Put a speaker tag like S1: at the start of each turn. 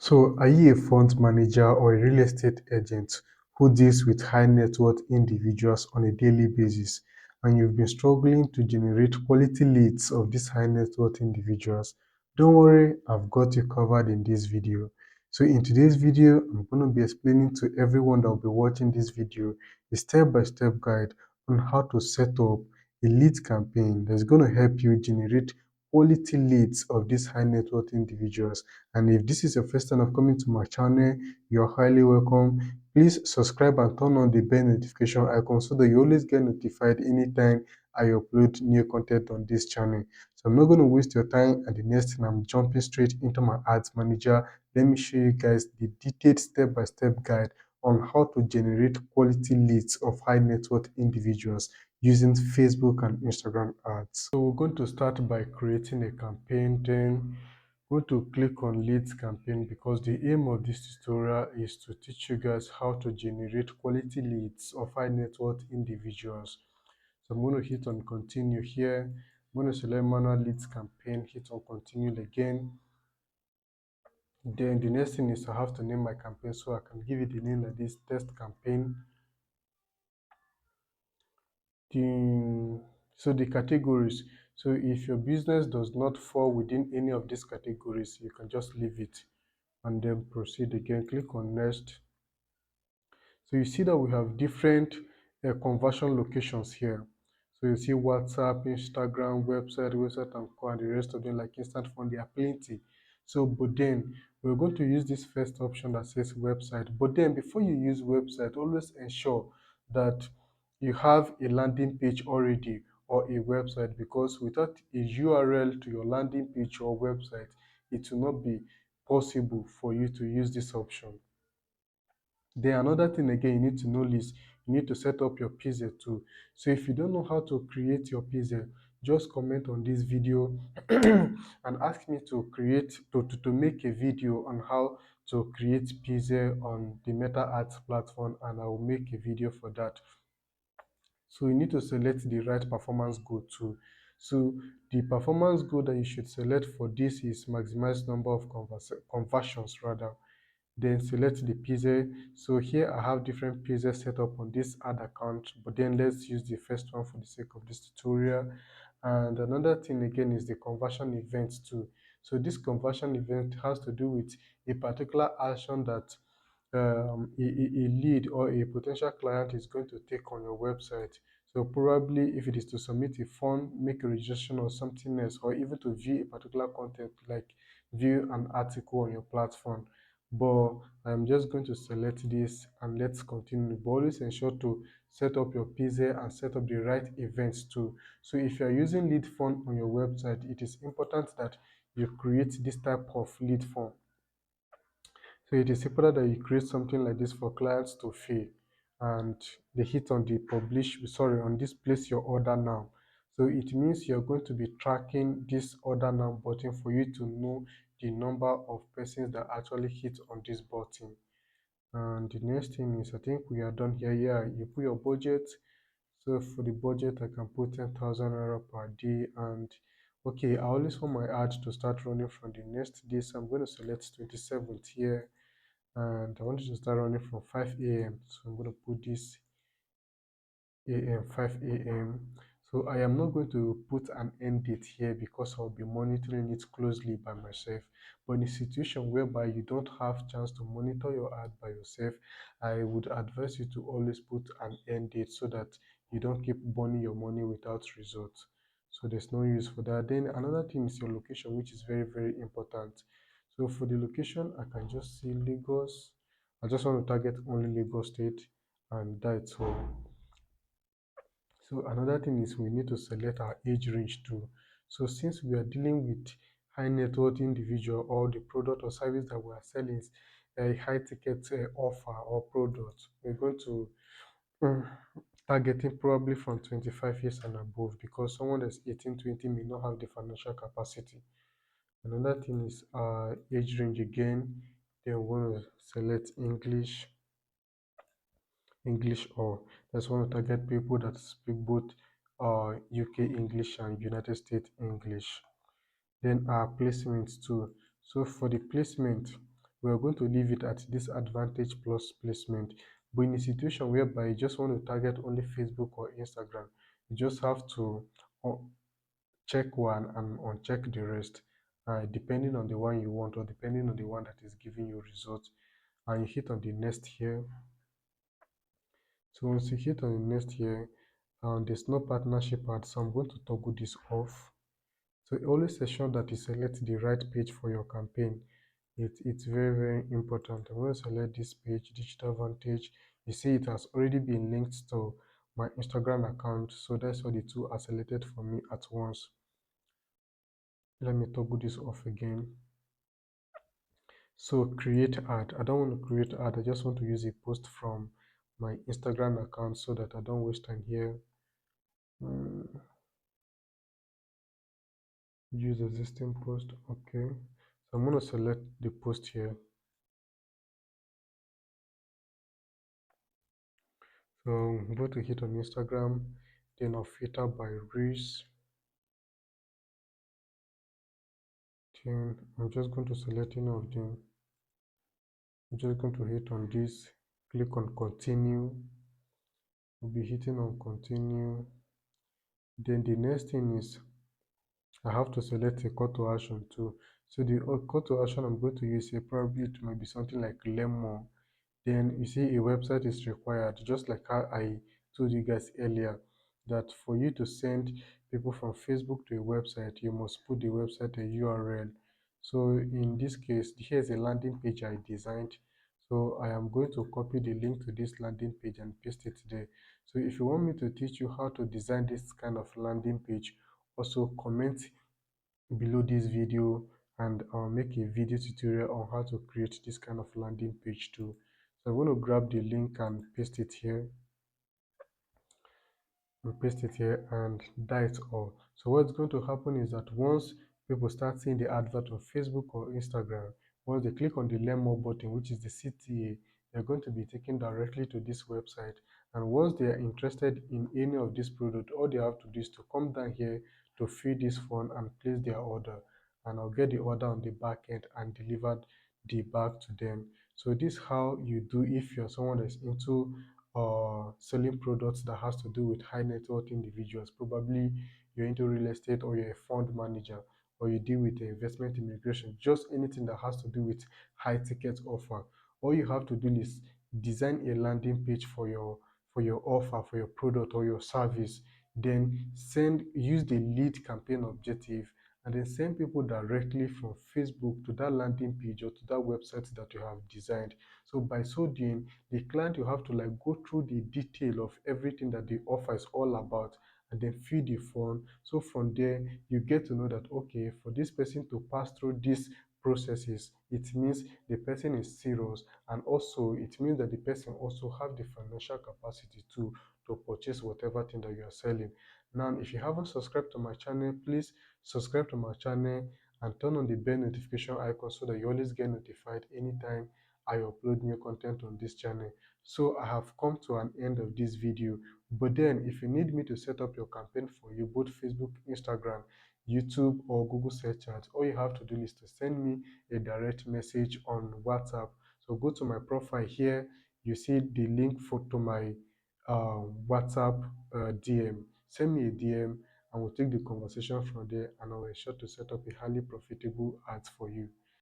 S1: So, are you a fund manager or a real estate agent who deals with high net worth individuals on a daily basis, and you've been struggling to generate quality leads of these high net worth individuals? Don't worry, I've got you covered in this video. So, in today's video, I'm going to be explaining to everyone that will be watching this video a step-by-step guide on how to set up a lead campaign that's going to help you generate quality leads of these high net worth individuals. And if this is your first time of coming to my channel, you're highly welcome. Please subscribe and turn on the bell notification icon so that you always get notified anytime I upload new content on this channel. So I'm not going to waste your time, and the next thing, I'm jumping straight into my ads manager. Let me show you guys the detailed step-by-step guide on how to generate quality leads of high net worth individuals using Facebook and Instagram ads. So we're going to start by creating a campaign, then going to click on leads campaign, because the aim of this tutorial is to teach you guys how to generate quality leads of high net worth individuals. So I'm going to hit on continue here. I'm going to select manual leads campaign, hit on continue again. Then the next thing is I have to name my campaign, so I can give it the name like this: test campaign. The categories, so if your business does not fall within any of these categories, you can just leave it and then proceed again. Click on next. So you see that we have different conversion locations here. So you see WhatsApp, Instagram, website and co, and the rest of them like instant fund. There are plenty. So but then we're going to use this first option that says website. But then before you use website, always ensure that you have a landing page already or a website, because without a URL to your landing page or website, it will not be possible for you to use this option. Then another thing again you need to know is you need to set up your pixel too. So if you don't know how to create your pixel, just comment on this video and ask me to make a video on how to create pixel on the Meta Ads platform, and I will make a video for that. So you need to select the right performance goal too. So the performance goal that you should select for this is maximize number of conversions rather. Then select the pixel. So here I have different pixels set up on this ad account, but then let's use the first one for the sake of this tutorial. And another thing again is the conversion event too. So this conversion event has to do with a particular action that a lead or a potential client is going to take on your website. So probably if it is to submit a form, make a registration or something else, or even to view a particular content like view an article on your platform. But I'm just going to select this and let's continue. But always ensure to set up your pixel and set up the right events too. So if you're using lead form on your website, it is important that you create this type of lead form. So it is important that you create something like this for clients to fill, and they hit on the on this place your order now. So it means you're going to be tracking this order now button for you to know the number of persons that actually hit on this button. And the next thing is, I think we are done here. Yeah, you put your budget. So for the budget, I can put 10,000 naira per day. And okay, I always want my ad to start running from the next day. So I'm going to select 27th here, and I want it to start running from 5 a.m. So I'm going to put this a.m. 5 a.m. So I am not going to put an end date here because I'll be monitoring it closely by myself. But in a situation whereby you don't have chance to monitor your ad by yourself, I would advise you to always put an end date so that you don't keep burning your money without results. So there's no use for that. Then another thing is your location, which is very, very important. So for the location, I can just see Lagos. I just want to target only Lagos State, and that's all. So another thing is we need to select our age range too. So since we are dealing with high net worth individual, or the product or service that we are selling is a high ticket offer or product, we're going to um, targeting probably from 25 years and above, because someone that's 18, 20 may not have the financial capacity. Another thing is age range again. Then we want to select English, or just want to target people that speak both UK English and United States English. Then our placements too. So for the placement, we are going to leave it at this advantage plus placement. But in a situation whereby you just want to target only Facebook or Instagram, you just have to uh, check one and uncheck the rest, depending on the one you want or depending on the one that is giving you results. And you hit on the next here. So once you hit on the next here, there's no partnership ad, so I'm going to toggle this off. So always ensure that you select the right page for your campaign. It's very, very important. I'm going to select this page, Digital Vantage. You see it has already been linked to my Instagram account, so that's why the two are selected for me at once. Let me toggle this off again. So create ad. I don't want to create ad. I just want to use a post from my Instagram account so that I don't waste time here. Use existing post. Okay. So I'm going to select the post here. So I'm going to hit on Instagram, then I'll filter by race. Then I'm just going to select any of them. I'm just going to hit on this, click on continue. We'll be hitting on continue. Then the next thing is I have to select a call to action too. So the call to action I'm going to use here, probably it might be something like learn more. Then you see a website is required, just like how I told you guys earlier, that for you to send people from Facebook to a website, you must put the website a URL. So in this case, here's a landing page I designed. So I am going to copy the link to this landing page and paste it there. So if you want me to teach you how to design this kind of landing page, also comment below this video and I'll make a video tutorial on how to create this kind of landing page too. So I'm going to grab the link and paste it here. And that's all. So what's going to happen is that once people start seeing the advert on Facebook or Instagram, once they click on the learn more button, which is the CTA, they're going to be taken directly to this website. And once they are interested in any of this product, all they have to do is to come down here to fill this form and place their order. And I'll get the order on the back end and deliver the bag to them. So this is how you do if you're someone that's into selling products that has to do with high net worth individuals. Probably you're into real estate or you're a fund manager or you deal with investment immigration, just anything that has to do with high ticket offer. All you have to do is design a landing page for your offer, for your product or your service. Then use the lead campaign objective and then send people directly from Facebook to that landing page or to that website that you have designed. So by so doing, the client will have to like go through the detail of everything that the offer is all about and then fill the form. So from there, you get to know that okay, for this person to pass through these processes, it means the person is serious, and also it means that the person also have the financial capacity to purchase whatever thing that you are selling. Now, if you haven't subscribed to my channel, please subscribe to my channel and turn on the bell notification icon so that you always get notified anytime I upload new content on this channel. So I have come to an end of this video. But then if you need me to set up your campaign for you, both Facebook, Instagram, YouTube, or Google search ads, all you have to do is to send me a direct message on WhatsApp. So go to my profile here. You see the link to my WhatsApp DM. Send me a DM and we'll take the conversation from there and I'll ensure to set up a highly profitable ads for you.